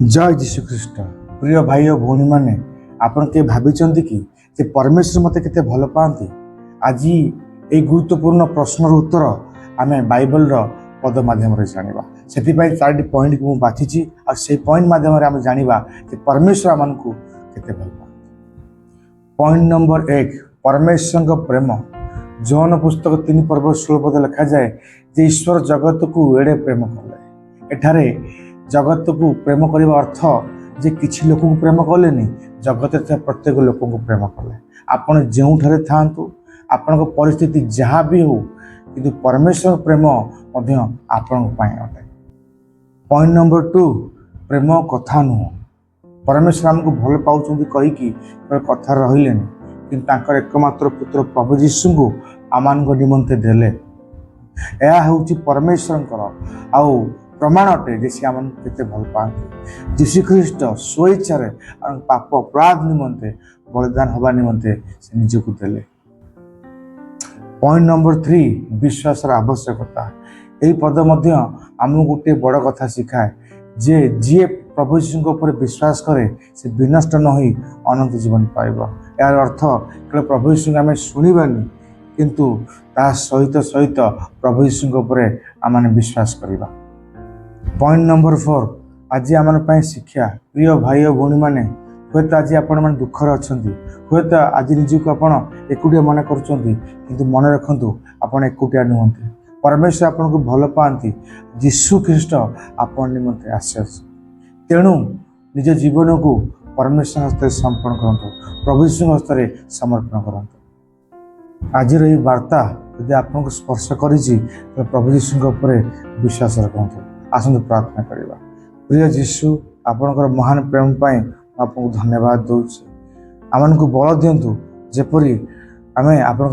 जय जीशु ख्रीस्ट। प्रिय भाई और भौणी मैंने आपन के भाविचंती कि जे परमेश्वर मते केते भल पाती। आज ये गुरुत्वपूर्ण प्रश्नर उत्तर आम बाइबल पद माध्यम जाना से चार पॉइंट को बाछी और से पॉइंट माध्यम जाना कि परमेश्वर आम को केते भल पाती। पॉइंट नंबर 1 परमेश्वर प्रेम। जौन पुस्तक 3 पर्व 16 पद लिखा जाए जे ईश्वर जगत को एड़े प्रेम कले। एठारे जगत को प्रेम करने अर्थ जे किसी लोक को प्रेम कले जगत प्रत्येक लोक को प्रेम कले। आपण जो था आपण परिस्थिति जहाँ भी हो कि परमेश्वर प्रेम आपण अटे। पॉइंट नंबर 2 प्रेम कथा नुह। परमेश्वर आमको भल पाँच कहीकि कथा रहिले कि एकमात्र पुत्र प्रभु यीशु को आम निमंते देले। यह हूँ परमेश्वर आउ प्रमाण अटे जे सी आम के भल पाते। जीशु ख्रीस्ट स्वेच्छा पाप अपराध निमंते बलिदान हवा निमंते से निजक देले। पॉइंट नंबर 3 विश्वासर आवश्यकता। यही पद आमको गोटे बड़ कथा शिखाए जे जी प्रभु यीशु ऊपर विश्वास करे से विनष्ट न हो अनंत जीवन पाइब। यार अर्थ केवल प्रभु यीशु आम शुणवानी किंतु ता सहित सहित प्रभु यीशु ऊपर आम विश्वास करवा। पॉइंट नंबर 4 आज आम शिक्षा। प्रिय भाई और भौणी मैंने हूँ आज आपण मैंने दुखर अच्छा हूँ आज निजक आप एकुटिया मन कर मन रखु आप एकुटिया नुहति। परमेश्वर आपन को भल पाती। जीशु ख्रीस्ट आपण निमंते आसे तेणु निज जीवन को परमेश्वर हस्त समर्पण करूँ। प्रभु यीशु हस्त समर्पण करूँ। आज ये वार्ता यदि आपको स्पर्श कर प्रभु यीशु विश्वास रखु। आसतु प्रार्थना करवा। प्रिय जीशु आपणकर महान प्रेम पाई आपको धन्यवाद दूचे। आम को बल दिंतु जेपरी आम आपण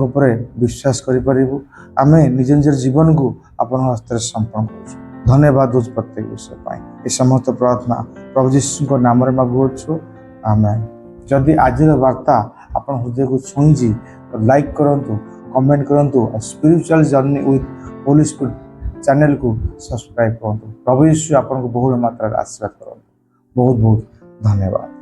विश्वास करूँ। आम निज निज जीवन को आपण हस्त समर्पण कर धन्यवाद दूच प्रत्येक विषय पाई। ये समस्त प्रार्थना प्रभु यीशु नाम मागुछु आमेन। जदि आज वार्ता आपण हृदय को छुई तो लाइक करूँ, कमेंट करूँ और spiritual journey with Holi spirit channel को सब्सक्राइब करूँ। प्रभु यीशु आपको बहुत मात्रा आशीर्वाद करूँ। बहुत बहुत धन्यवाद।